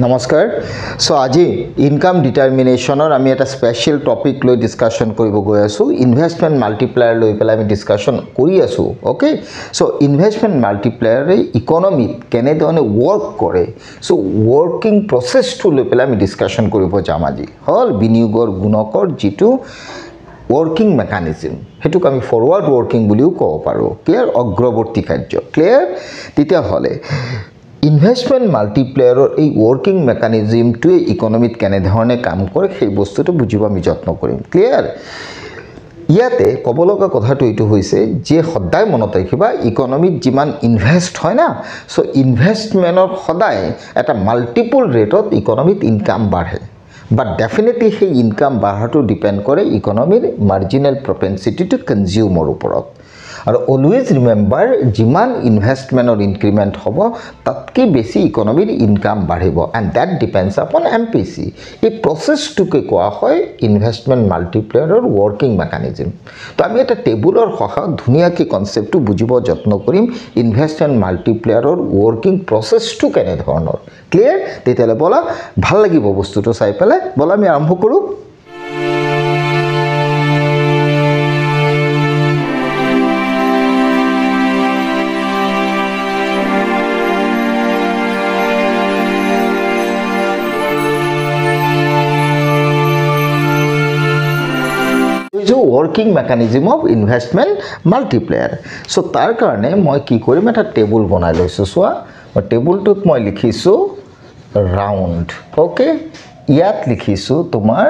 নমস্কাৰ সো আজি ইনকাম ডিটাৰমিনেশ্যনৰ আমি এটা স্পেশাল টপিক লৈ ডিসকাশন কৰিব গৈ আছো ইনভেষ্টমেন্ট মাল্টিপ্লায়াৰ লৈ পেলাই আমি ডিসকাশন কৰি আছো ওকে সো ইনভেষ্টমেন্ট মাল্টিপ্লায়াৰে ইকোনমিত কেনে ধৰণে ওয়াৰ্ক কৰে সো ওয়াৰ্কিং প্ৰসেসটো লৈ পেলাই আমি ডিসকাশন কৰিব যাম আজি হল বিনিয়োগৰ গুণকৰ যেটো working mechanism হেতুক আমি ফৰৱাৰ্ড working বুলিও কব পাৰো ক্লিয়াৰ অগ্ৰৱৰ্তী কাৰ্য ক্লিয়াৰ তেতিয়া হলে ইনভেষ্টমেন্ট মাল্টিপ্লায়াৰৰ এই working mechanism টো ইকোনমিত কেনে ধৰণে কাম কৰে সেই বস্তুটো বুজিব আমি যত্ন কৰিম ক্লিয়াৰ ইয়াতে কবলকা কথাটো এটো হৈছে যে সদায় মনত ৰাখিবা ইকোনমিত যিমান ইনভেস্ট হয় না সো ইনভেষ্টমেন্টৰ সদায় এটা মাল্টিপল ৰেটত ইকোনমিত ইনকাম বাঢ়ে But definitely he income বাঢ়াটো depend কৰে ইকোনমিৰ marginal propensity to consume ওপৰত আৰু always remember যিমান investment or increment হ'ব তাতকে বেছি ইকোনমিৰ ইনকাম বাঢ়িব and that depends upon MPC এই প্ৰসেসটোকে কোৱা হয় ইনভেষ্টমেন্ট মাল্টিপ্লায়াৰৰ working mechanism তো আমি এটা টেবুলৰ সহায়ত ধুনিয়াকৈ কনসেপ্টটো বুজিব যত্ন কৰিম ইনভেষ্টমেন্ট মাল্টিপ্লায়াৰৰ working প্ৰসেসটো কেনে ধৰণৰ ক্লিয়াৰ তেতিয়ালে বলা ভাল লাগিব বস্তুটো চাই পেলে বলা আমি আৰম্ভ কৰো working mechanism of investment multiplier so tar karone moi ki korim eta table banai loisu soa table tut moi likhisu round okay yat likhisu tomar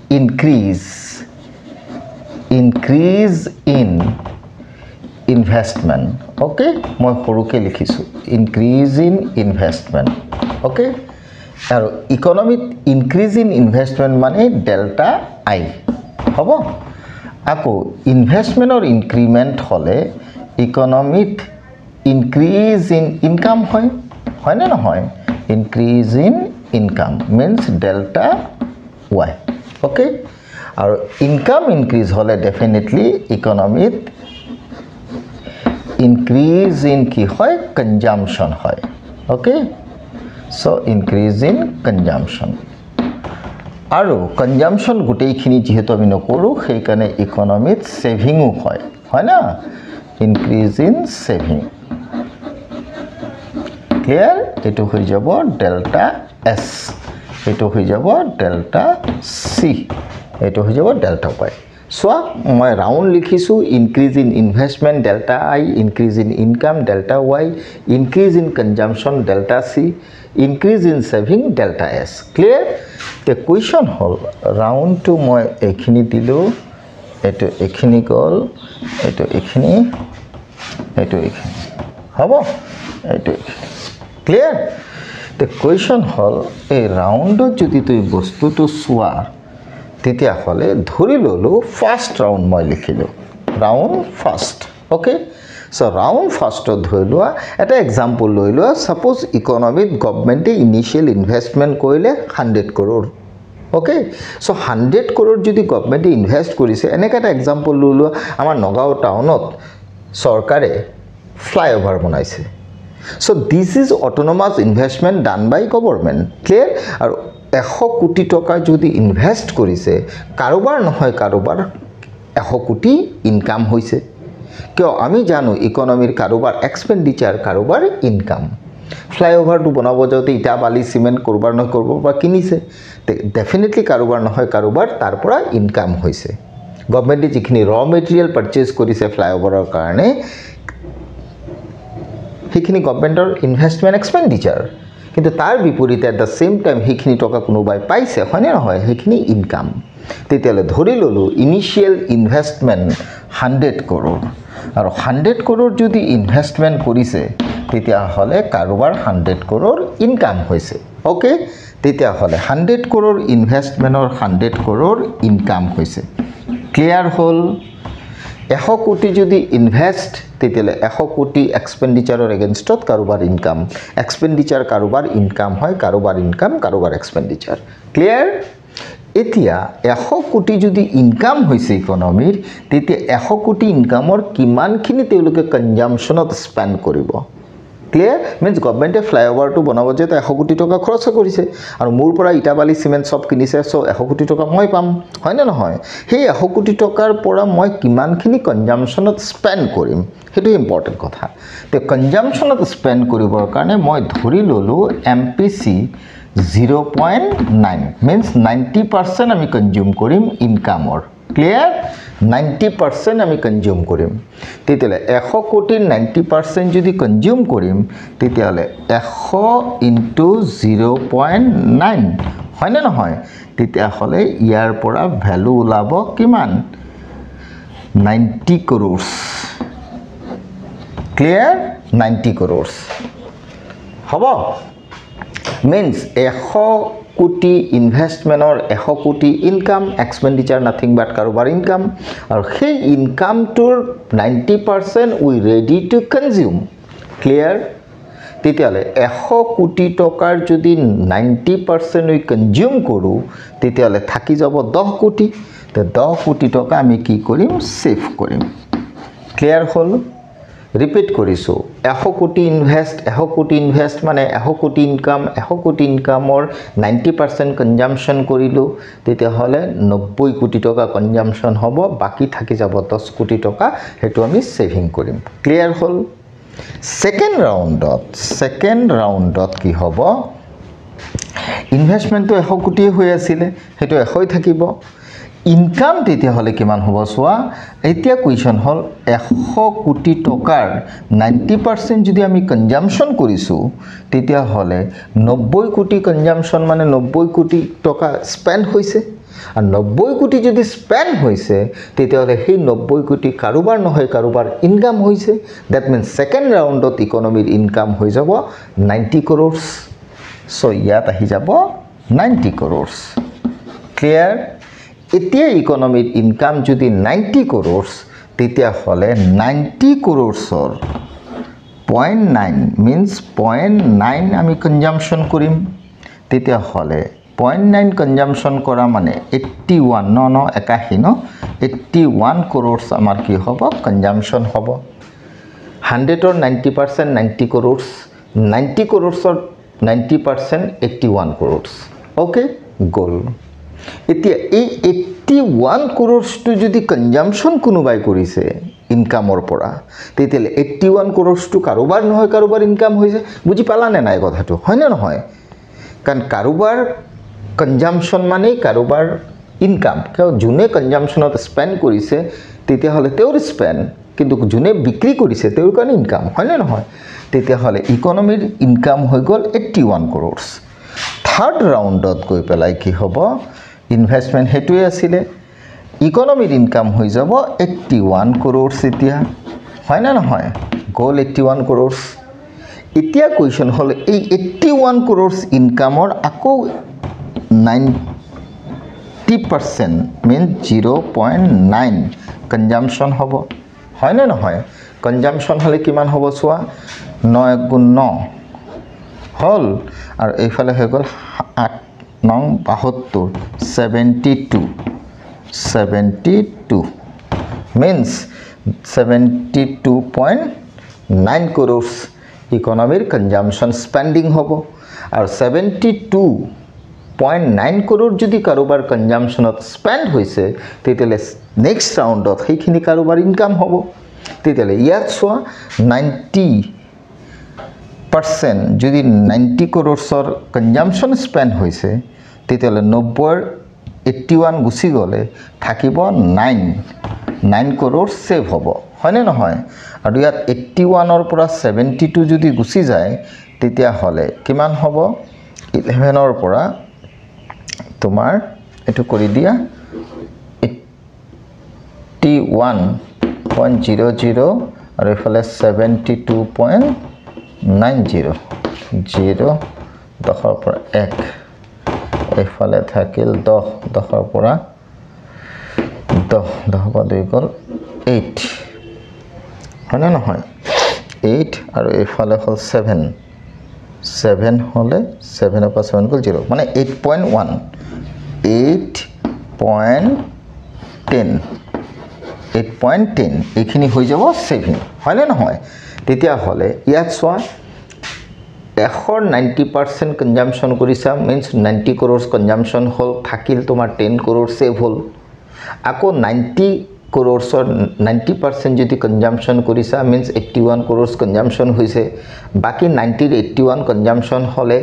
increase in investment okay moi horuke likhisu increase in investment okay aro economic increase in investment mane delta I hobo ako investment or increment hole economic increase in income hoy na na hoy increase in income means delta y okay or income increase hole definitely economic increase in ki hoy consumption hoy okay so increase in consumption আৰু consumption গুটেইখিনি যেহেতু আমি নকৰো সেই কাৰণে ইকোনমিত সেভিংও হয় হয় না increase in saving clear এটো হৈ যাব ডেল্টা এস এটো হৈ যাব ডেল্টা সি এটো হৈ যাব ডেল্টা ওয়াই সো মই রাউন্ড লিখিছো increase in investment delta I increase in income delta Y increase in consumption delta C increase in saving delta s clear the question hol round to moi ekhini dilu eto ekhini gol eto ekhini hobo eto clear the question hol a round jodi tui bostu to swa tetia hole dhori lolu first round moi likhilu round first okay so round first ধইলোৱা এটা example লইলোৱা suppose economic government initial investment কইলে 100 crore okay so 100 crore যদি government invest কৰিছে এনেকা এটা example লইলোৱা আমাৰ নগাঁও টাউনত সৰকাৰে flyover বনাইছে so this is autonomous investment done by government clear আৰু 100 কোটি টকা যদি ইনভেস্ট কৰিছে কাৰোবাৰ নহয় কাৰোবাৰ 100 কোটি ইনকাম হৈছে क्यों आमी जानो इकोनॉमिर कारोबार एक्सपेंडिचर कारोबार इनकम फ्लाईओवर टू बनाबो जाते इटा बाली सीमेंट करबार न करबो बा किनिसे डेफिनेटली कारोबार न হয় कारोबार तार পৰা इनकम होइसे गवर्नमेंट जिखिनि र मटेरियल परचेज কৰিছে फ्लाईओवरৰ কাৰণে হেখিনি গवर्नमेंटৰ ইনভেষ্টমেন্ট এক্সপেন্ডিচাৰ কিন্তু তাৰ বিপৰীতে এট দা সেম টাইম হেখিনি টকা কোনোবাই পাইছে হয়নে নহয় হেখিনি ইনকাম তেতিয়ালে ধৰি ললো ইনিশিয়াল ইনভেষ্টমেন্ট 100 crore আৰু 100 crore যদি ইনভেষ্টমেন্ট কৰিছে তেতিয়া হলে কাৰোবাৰ 100 crore ইনকাম হৈছে ওকে তেতিয়া হলে 100 crore ইনভেষ্টমেন্টৰ 100 crore ইনকাম হৈছে ক্লিয়াৰ হল 100 কোটি যদি ইনভেস্ট তেতিয়ালে 100 কোটি এক্সপেন্ডিচাৰৰ এগেইনষ্টত কাৰোবাৰ ইনকাম এক্সপেন্ডিচাৰ কাৰোবাৰ ইনকাম হয় কাৰোবাৰ ইনকাম কাৰোবাৰ এক্সপেন্ডিচাৰ ক্লিয়াৰ এতিয়া 100 কোটি যদি ইনকাম হৈছে ইকোনমিৰ তেতিয়া 100 কোটি ইনকামৰ কিমানখিনি তেওঁলোকে কনজাম্পশনত স্পেন্ড কৰিব ক্লিয়াৰ মিন্স গভৰ্ণমেণ্টে ফ্লাইঅভাৰটো বনাব যে 100 কোটি টকা খৰচ কৰিছে আৰু মোৰ পৰা ইটা বালি সিমেন্ট সব কিনিছে সো 100 কোটি টকা মই পাম হয় না নহয় সেই 100 কোটি টকাৰ পৰা মই কিমানখিনি কনজাম্পচনত স্পেন্ড কৰিম হেতু ইম্পৰ্টেন্ট কথা তে কনজাম্পচনত স্পেন্ড কৰিবৰ কাৰণে মই ধৰি ললো এমপিসি 0.9 means 90% আমি কনজিউম কৰিম ইনকামৰ ক্লিয়াৰ 90% আমি কনজিউম কৰিম তেতিয়ালে 100 কোটি 90% যদি কনজিউম কৰিম তেতিয়ালে 100 ইনটু 0.9 হয় না নহয় তেতিয়া হলে ইয়াৰ পৰা ভ্যালু ওলাব কিমান 90 crores clear 90 crores হ'ব means 100 কোটি ইনভেস্টমেন্টৰ 100 কোটি ইনকাম এক্সপেন্ডিচাৰ নাথিং বাট কাৰোবাৰ ইনকাম আৰু সেই ইনকামটোৰ 90% উই ৰেডি টু কনজিউম ক্লিয়াৰ তেতিয়ালে 100 কোটি টকাৰ যদি 90% উই কনজিউম কৰো তেতিয়ালে থাকি যাব 10 কোটি তে 10 কোটি টকা আমি কি কৰিম সেভ কৰিম ক্লিয়াৰ হল ৰিপিট কৰিছো 100 কোটি ইনভেস্ট মানে 100 কোটি ইনকাম 100 কোটি ইনকামৰ 90% কনজাম্পশন কৰিলো তেতিয়া হলে 90 কোটি টকা কনজাম্পশন হ'ব বাকি থাকি যাব 10 কোটি টকা হেতু আমি সেভিং কৰিম ক্লিয়াৰ হল সেকেন্ড ৰাউণ্ডত কি হ'ব ইনভেস্টমেন্টটো 100 কোটি হৈ আছিল হেতু 100 থাকিব ইনকাম তেতিয়া হলে কিমান হ'ব সোয়া এতিয়া কোৱেশ্চন হল 100 কোটি টকাৰ 90% যদি আমি কনজাম্পশন কৰিছো তেতিয়া হলে 90 কোটি কনজাম্পশন মানে 90 কোটি টকা স্পেন্ড হৈছে আর 90 কোটি যদি স্পেন্ড হৈছে তেতিয়া হলে সেই 90 কোটি কাৰোবাৰ নহয় কাৰোবাৰ ইনকাম হৈছে দ্যাট মিন্স সেকেন্ড ৰাউণ্ডত ইকোনমিৰ ইনকাম হৈ যাব 90 crores সো ইয়াত আহি যাব 90 crores ক্লিয়াৰ এতিয়া ইকোনমিৰ ইনকাম যদি 90 crores তেতিয়া হলে 90 crores-ৰ 0.9 means 0.9 আমি কনজাম্পশন কৰিম তেতিয়া হলে 0.9 কনজাম্পশন কৰা মানে 81 ন 81 crores আমাৰ কি হ'ব কনজাম্পশন হ'ব 100-ৰ 90% 90 crores 90 crores-ৰ 90% 81 crores ওকে গোল এতিয়া এই 81 crores টো যদি কনজাম্পশন কোনোবাই কৰিছে ইনকামৰ পৰা তেতিয়ালে 81 crores টো কাৰোবাৰ নহয় কাৰোবাৰ ইনকাম হৈছে বুজি পালানে নাই কথাটো হয় না নহয় কাৰণ কাৰোবাৰ কনজাম্পশন মানে কাৰোবাৰ ইনকাম কিয় জুনে কনজাম্পশনত স্পেন্ড কৰিছে তেতিয়া হলে তেওঁৰ স্পেন্ড কিন্তু জুনে বিক্ৰী কৰিছে তেওঁৰ কাৰণে ইনকাম হয় না নহয় তেতিয়া হলে ইকোনমিৰ ইনকাম হৈ গল 81 crores থাৰ্ড ৰাউণ্ডত গৈ পেলাই কি হ'ব ইনভেস্টমেন্ট হেতুৱে আছিল ইকোনমিৰ ইনকাম হৈ যাব 81 crores এতিয়া হয় না নহয় গোল 81 crores এতিয়া কোৱেশ্চন হল এই 81 crores ইনকামৰ আকৌ 90% means 0.9 কনজাম্পশন হ'ব হয় না নহয় কনজাম্পশন হলে কিমান হ'ব সোয়া 9 গুণ 9 হল আৰু এইফালে হৈ গল 8 9 72 72 means 72.9 crores ইকোনমিৰ কনজাম্পশন স্পেন্ডিং হ'ব আৰু 72.9 crore যদি কাৰোবাৰ কনজাম্পশনত স্পেন্ড হৈছে তেতিয়ালে নেক্সট ৰাউণ্ডত সেইখিনি কাৰোবাৰ ইনকাম হ'ব তেতিয়ালে ইয়াত সোয়া 90% যদি 90 crores-ৰ কনজাম্পশন স্পেন্ড হৈছে তেতিয়ালে 90-ৰ 81 গুছি গলে থাকিব 9 crores সেভ হ'ব হয় না নহয় আৰু ইয়াত 81-ৰ পৰা 72 যদি গুছি যায় তেতিয়া হলে কিমান হ'ব 11-ৰ পৰা তোমাৰ এটো কৰি দিয়া 81.00 আৰু এফালে 72.90 0 10-ৰ পৰা 1 এফালে থাকিল 10-ৰ পৰা 10 পৰা 2 গল 8 হয় না নহয় 8 আৰু এফালে হল 7 হলে 7-ৰ পৰা 7 গল 0 মানে 8.1 8.10 এইখিনি হৈ যাব সেভিং হয় না নহয় তেতিয়া হলে ইয়াত সোয়া 90% কনজাম্পশ্যন কৰিছা মিন্স 90 crores কনজাম্পশ্যন হ'ল থাকিল তোমাৰ 10 crores সেভ হ'ল আকৌ 90 crores 90% যদি কনজাম্পশ্যন কৰিছা মিন্স 81 crores কনজাম্পশ্যন হৈছে বাকি 90 81 কনজাম্পশ্যন হলে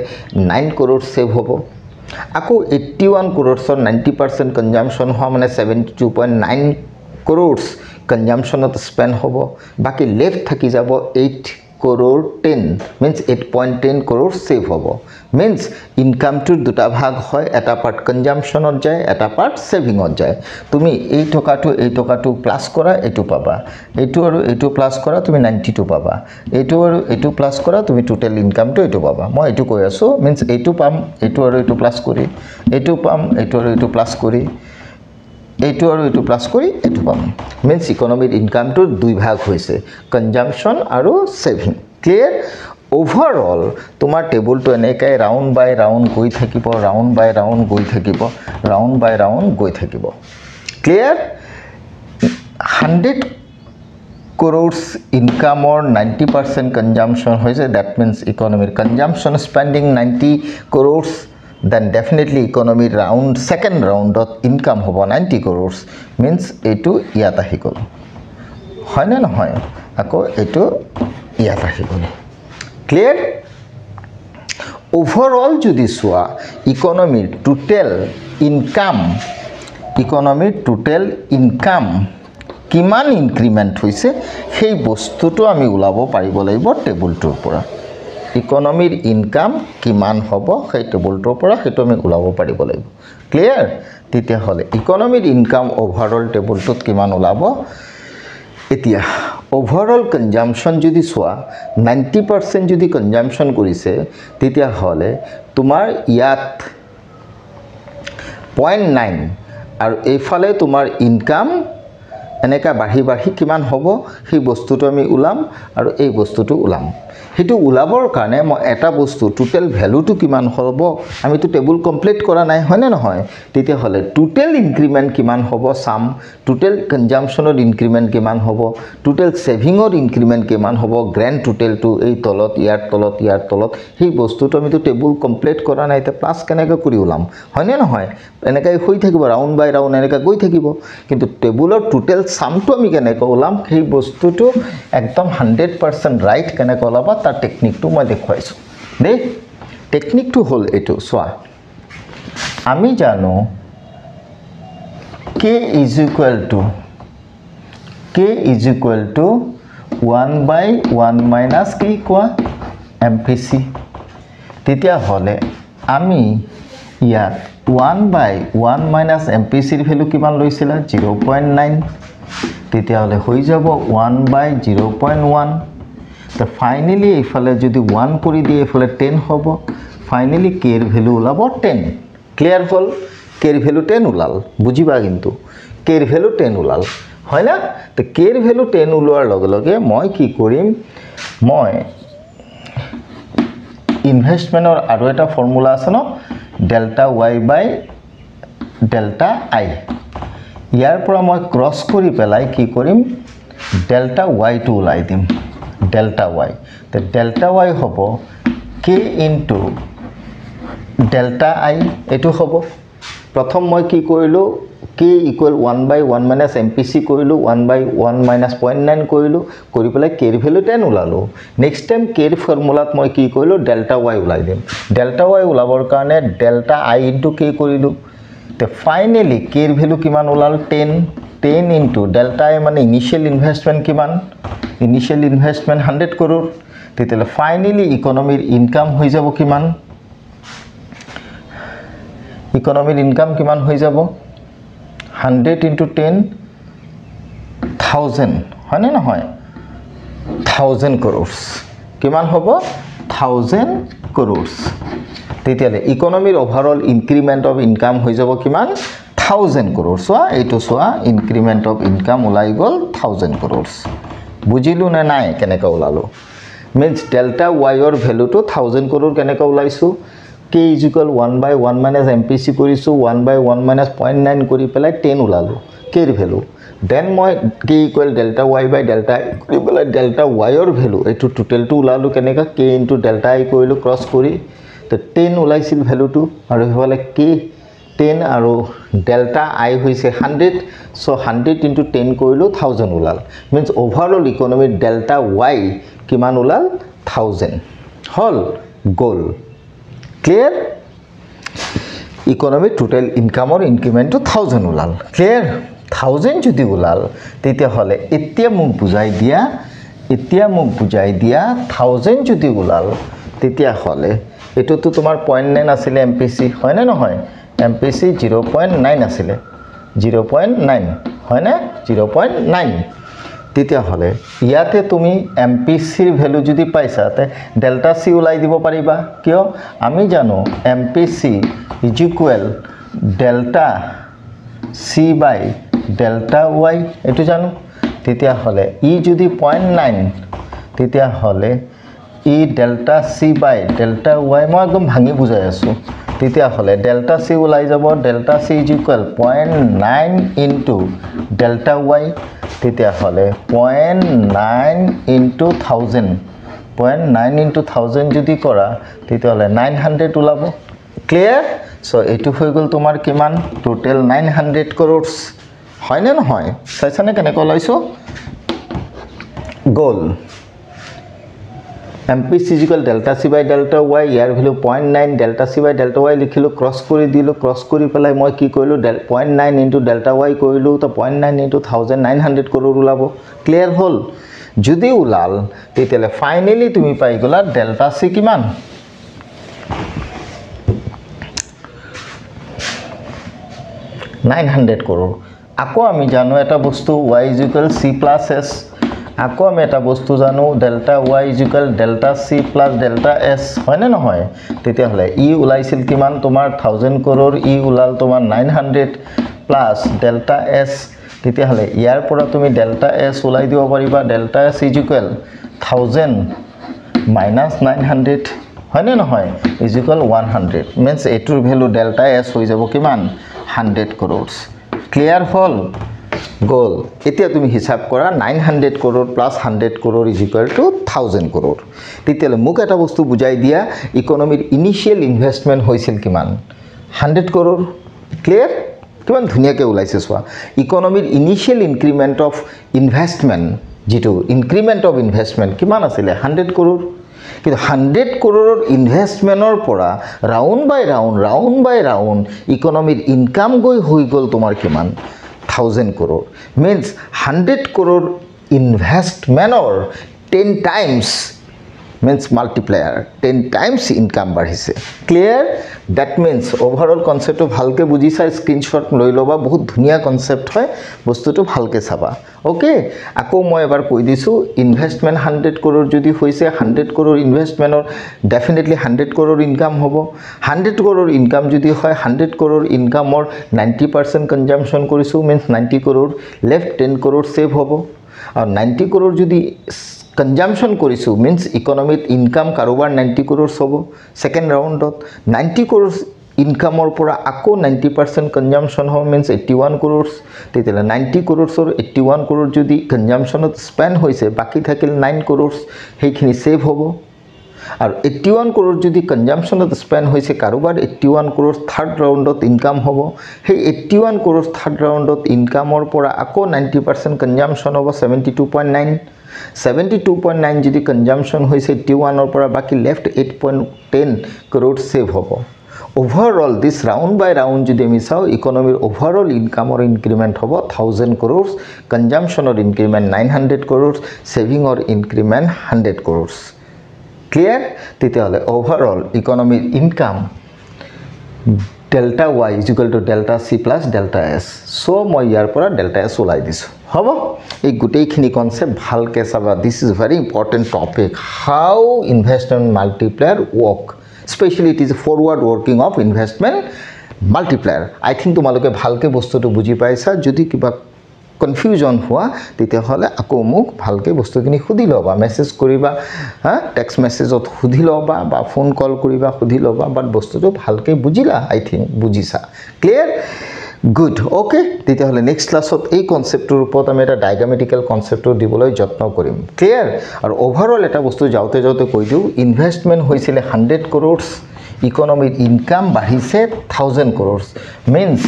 9 crores সেভ হ'ব আকৌ 81 crores 90% কনজাম্পশ্যন হোৱা মানে 72.9 crores কনজাম্পশ্যনত স্পেন্ড হ'ব বাকি লেফট থাকি যাব 8 crore 10 means 8.10 crore save hobo means income to duta bhag hoy eta part consumption ot jay eta part saving ot jay tumi ei toka to plus kora etu paba etu plus kora tumi 92 paba etu plus kora tumi total income to etu paba moi etu koi aso means etu pam etu plus kori etu pam etu plus kori এইটো আৰু এইটো plus কৰি এইটো পাম means economic income to দুই ভাগ হৈছে consumption আৰু saving clear overall তোমাৰ টেবুল তো এনেকৈ ৰাউন্ড বাই ৰাউন্ড গৈ থাকিব ৰাউন্ড বাই ৰাউন্ড গৈ থাকিব ৰাউন্ড বাই ৰাউন্ড গৈ থাকিব clear 100 crores income or 90% consumption হৈছে that means economic consumption spending 90 crores then definitely economy round second round of income hobo 90 crores means etu iata hikol hoy na hoy ako etu iata hikol clear overall jodi swa economy total income kiman increment hoise সেই বস্তুটো আমি উলাব পাৰিব লাগিব টেবুলটোৰ পৰা economic income কিমান হ'ব সেই টেবুলটোৰ পৰা হেতু আমি উলাব পাৰিব লাগিব ক্লিয়াৰ তেতিয়া হলে economic income overall টেবুলটোত কিমান উলাব এতিয়া overall consumption যদি সোৱা 90% যদি consumption কৰিছে তেতিয়া হলে তোমাৰ ইয়াত 0.9 আৰু এইফালে তোমাৰ income এনেকা বাঢ়ি কিমান হ'ব সেই বস্তুটো আমি উলাম আৰু এই বস্তুটো উলাম হেতু উলাবৰ কাৰণে মই এটা বস্তু টোটাল ভ্যালুটো কিমান হ'ব আমি তো টেবুল কমপ্লিট কৰা নাই হয়নে নহয় তেতিয়া হলে টোটাল ইনক্ৰিমেন্ট কিমান হ'ব সাম টোটাল কনজাম্পশনৰ ইনক্ৰিমেন্ট কিমান হ'ব টোটাল সেভিংৰ ইনক্ৰিমেন্ট কিমান হ'ব গ্ৰ্যান্ড টোটাল টু এই তলত ইয়াৰ তলত সেই বস্তুটো আমি তো টেবুল কমপ্লিট কৰা নাই তে প্লাস কেনেকৈ কৰি উলাম হয়নে নহয় এনেকৈ হৈ থাকিব ৰাউন্ড বাই ৰাউন্ড এনেকৈ গৈ থাকিব কিন্তু টেবুলৰ টোটাল সামটো আমি কেনেকৈ উলাম সেই বস্তুটো একদম 100% ৰাইট কেনেকৈ উলাব তাৰ টেকনিকটো মই দেখুৱাইছো দেই টেকনিকটো হল এটো সোয়া আমি জানো k is equal to 1 by 1 minus k কোৱা mpc তেতিয়া হলে আমি ইয়াত 1 by 1 minus mpc ৰ ভ্যালু কিমান লৈছিলা 0.9 তেতিয়া হলে হৈ যাব 1 by 0.1 তো ফাইনালি ইফালে যদি 1 কৰি দিয়ে ইফালে 10 হ'ব ফাইনালি k এর ভ্যালু উলাব 10 ক্লিয়ার হল k এর ভ্যালু 10 উলাল বুজিবা কিন্তু k এর ভ্যালু 10 উলাল হয় না তো k এর ভ্যালু 10 উলোৱাৰ লগে লগে মই কি কৰিম মই ইনভেষ্টমেন্টৰ আৰু এটা ফৰ্মুলা আছে ন delta y by delta i ইয়াৰ পৰা মই ক্ৰস কৰি পেলাই কি কৰিম ডেল্টা y টো উলাই দিম delta y the delta y hobo k into delta i etu hobo prothom moi ki koilu k equal 1 by 1 minus mpc koilu 1 by 1 minus 0.9 koilu kori pele k er value 10 ulalo next time k er formula moi ki koilu delta y ulai dem delta y ulabor karone delta i into k korilu te finally k er value kiman ulal 10 into delta i mane initial investment kiman initial investment 100 crore তেতিয়ালে finally ইকোনমিৰ income হৈ যাব কিমান ইকোনমিৰ income কিমান হৈ যাব 100 into 10 1000 হয়নে নহয় 1000 crores কিমান হ'ব 1000 crores তেতিয়ালে ইকোনমিৰ ওভাৰঅল ইনক্ৰিমেন্ট অফ ইনকাম হৈ যাব কিমান 1000 crores সোয়া এইটো সোয়া ইনক্ৰিমেন্ট অফ ইনকাম ওলাই গল 1000 crores বুজিলু না নাই কেনেকৈ ওলালো means delta y or value to 1000 crore কেনেকৈ ওলাইছো k k = 1/1 minus MPC কৰিছো 1/1 minus 0.9 কৰি পেলাই 10 ওলালো k ৰ ভ্যালু দেন মই k = delta y by delta i কৰি পেলাই delta y ৰ ভ্যালু এটো টোটালটো ওলালো কেনেকা k * delta i কৰিলো ক্ৰস কৰি তো 10 ওলাইছিল ভ্যালুটো আৰু হেফালে k 10 আৰু delta i হৈছে 100 so 100 * 10 কৰিলো 1000 ওলাল means overall economy delta y কিমান ওলাল 1000 হল গোল clear economy total income or increment to 1000 ওলাল clear 1000 যদি ওলাল তেতিয়া হলে এতিয়া মোক বুজাই দিয়া 1000 যদি ওলাল তেতিয়া হলে এটো তো তোমাৰ 0.9 আছিল MPC হয় না নহয় MPC 0.9 আছিল 0.9 হয় না 0.9 তেতিয়া হলে ইয়াতে তুমি MPC ৰ ভ্যালু যদি পাইছা তে ডেল্টা c ওলাই দিব পাৰিবা কিয় আমি জানো MPC = delta c by delta y এটো জানো তেতিয়া হলে ই যদি 0.9 তেতিয়া হলে ই delta c by delta y মই একদম ভাঙি বুজাই আছো তেতিয়া হলে ডেল্টা c ওলাই যাব delta c = 0.9 into delta y তেতিয়া হলে 0.9 into 1000 0.9 into 1000 যদি কৰা তেতিয়া হলে 900 ওলাব ক্লিয়াৰ সো এটো হৈ গল তোমাৰ কিমান টোটাল 900 crores হয় না নহয় চাইছানে কেনেকৈ লাইছো গোল MPC = delta c by delta y year value 0.9 delta c by delta y লিখিলো ক্ৰস কৰি দিলো ক্ৰস কৰি পেলাই মই কি কইলো 0.9 into delta y কইলো তো 0.9 into 1900 crore ওলাব ক্লিয়ার হল যদি ওলাল তেতিয়ালে ফাইনালি তুমি পাই গলা delta c কিমান 900 crore আকৌ আমি জানো এটা বস্তু y = c + s আকৌ আমি এটা বস্তু জানো delta y = delta c + delta s হয় না নহয় তেতিয়া হলে ই ওলাইছিল কিমান তোমাৰ 1000 crore ই ওলাল তোমাৰ 900 plus delta s তেতিয়া হলে ইয়াৰ পৰা তুমি delta s ওলাই দিব পাৰিবা delta s = 1000 minus 900 হয় না নহয় = 100 means এটোৰ ভ্যালু delta s হৈ যাব কিমান 100 crores clear হল গোল এতিয়া তুমি হিসাব কৰা 900 crore plus 100 crore = 1000 crore তেতিয়ালে মোক এটা বস্তু বুজাই দিয়া ইকোনমিৰ ইনিশিয়াল ইনভেষ্টমেন্ট হৈছিল কিমান 100 crore ক্লিয়াৰ কিমান ধুনিয়াকে ওলাইছে সোৱা ইকোনমিৰ ইনিশিয়াল ইনক্ৰিমেন্ট অফ ইনভেষ্টমেন্ট যেটো ইনক্ৰিমেন্ট অফ ইনভেষ্টমেন্ট কিমান আছিল 100 crore কিন্তু 100 crore ইনভেষ্টমেন্টৰ পৰা ৰাউন্ড বাই ৰাউন্ড ইকোনমিৰ ইনকাম গৈ হৈ গল তোমাৰ কিমান 1000 crore means 100 crore investment or 10 times means multiplier 10 times income বাঢ়িছে clear that means overall concept to ভালকে বুজিছা স্ক্রিনশট লৈ লবা বহুত ধুনিয়া কনসেপ্ট হয় বস্তুটো ভালকে চাবা ওকে আকৌ মই এবাৰ কৈ দিছো ইনভেষ্টমেন্ট 100 crore যদি হৈছে 100 crore ইনভেষ্টমেন্টৰ ডেফিনেটলি 100 crore ইনকাম হ'ব 100 crore ইনকাম যদি হয় 100 crore ইনকামৰ 90% কনজাম্পশন কৰিছো means 90 crore left 10 crore save হ'ব আৰু 90 crore যদি consumption কৰিছো means economic income কাৰোবাৰ 90 crores হ'ব second roundত 90 crores ইনকামৰ পৰা আকৌ 90% consumption হ'ব means 81 crores তেতিয়ালে 90 crores or 81 crore যদি consumptionত spend হৈছে বাকি থাকিল 9 crores হেখিনি সেভ হ'ব আৰু 81 crore যদি consumptionত spend হৈছে কাৰোবাৰ 81 crores third roundত ইনকাম হ'ব হে 81 crores third roundত ইনকামৰ পৰা আকৌ 90% consumption হ'ব 72.9 72.9 যদি consumption হৈছে 81 or পৰা বাকি left 8.10 crore save হ'ব overall this round by round যদি আমি চাও economy overall income or increment হ'ব 1000 crores consumption or increment 900 crores saving or increment 100 crores clear তেতিয়ালে overall economy income delta y is equal to delta c plus delta s so মই ইয়াৰ পৰা delta s ওলাই দিছো হ'ব এই গুটেইখিনি concept ভালকে চাবা this is very important topic how investment multiplier work especially it is a forward working of investment multiplier I think তোমালোকে ভালকে বস্তুটো বুজি পাইছা যদি কিবা কনফিউজন হোৱা তেতিয়াহ'লে আকৌ মোক ভালকৈ বস্তুখিনি সুধি ল'বা মেছেজ কৰিবা টেক্সট মেছেজত সুধি ল'বা বা ফোন কল কৰিবা সুধি ল'বা বাট বস্তুটো ভালকৈ বুজিলা আই থিংক বুজিছা ক্লিয়াৰ গুড অ'কে তেতিয়াহ'লে নেক্সট ক্লাছত এই কনচেপ্টটোৰ ওপৰত আমি এটা ডায়গ্ৰামেটিকেল কনচেপ্টটো দিবলৈ যত্ন কৰিম ক্লিয়াৰ আৰু অভাৰঅল এটা বস্তু যাওঁতে যাওঁতে কৈ দিওঁ ইনভেষ্টমেণ্ট হৈছিলে 100 crores ইকনমিৰ ইনকাম বাঢ়িছে 1000 crores মিন্স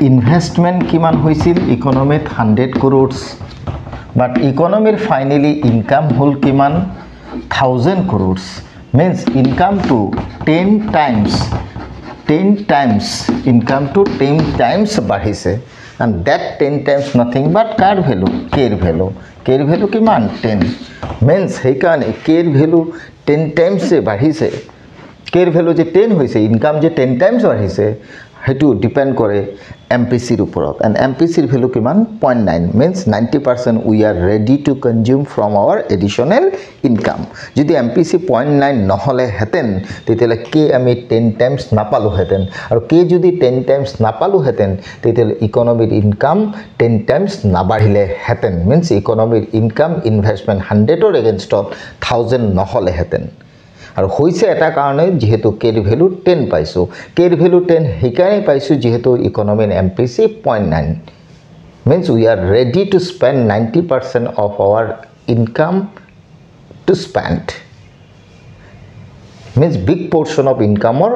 ইনভেষ্টমেণ্ট কিমান হৈছিল ইকনমিত 100 crores বাট ইকনমিৰ ফাইনেলি ইনকাম হ'ল কিমান 1000 crores means income to 10 times income to 10 times বাঢ়িছে and that 10 times nothing but car value care value কিমান 10 means সেইকাৰণে care value 10 times বাঢ়িছে care value যে 10 হৈছে income যে 10 times বাঢ়িছে হেতু ডিপেন্ড কৰে MPCৰ ওপৰত and MPCৰ ভ্যালু কিমান 0.9 means 90% we are ready to consume from our additional income যদি MPC 0.9 নহলে হেতেন তেতিয়ালে কে আমি 10 times নাপালো হেতেন আৰু কে যদি 10 times নাপালো হেতেন তেতিয়ালে ইকনমিৰ ইনকাম 10 times নাবাঢ়িলে হেতেন means ইকনমিৰ ইনকাম ইনভেষ্টমেন্ট 100 অৰ এগেইনষ্টত 1000 নহলে হেতেন আৰু হৈছে এটা কাৰণে যেহেতু কেৰ ভ্যালু 10 পাইছো কেৰ ভ্যালু 10 হেকাৰণে পাইছো যেহেতু ইকনমিৰ MPC 0.9 means we are ready to spend 90% of our income to spend means big portion of income or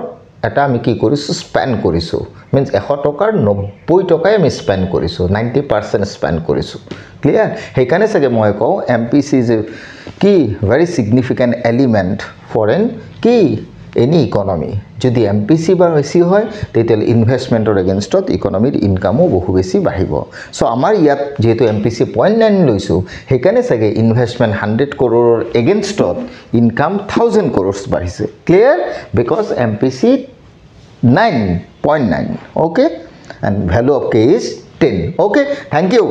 এটা আমি কি কৰিছো স্পেন্ড কৰিছো means 100 টকাৰ 90 টকাই আমি স্পেন্ড কৰিছো 90% স্পেন্ড কৰিছো ক্লিয়াৰ হেকাৰণে সগে মই কও MPC is a key very significant element for an key any economy যদি MPC বা বেছি হয় তেতিয়ালে ইনভেষ্টমেন্টৰ এগেইনষ্টত ইকনমিৰ ইনকামও বহু বেছি বাঢ়িব সো আমাৰ ইয়াত যেহেতু MPC 0.9 লৈছো হেকাৰণে সগে ইনভেষ্টমেন্ট 100 crore এগেইনষ্টত ইনকাম 1000 crores বাঢ়িছে clear because MPC 9.9 okay and value of K is 10 okay thank you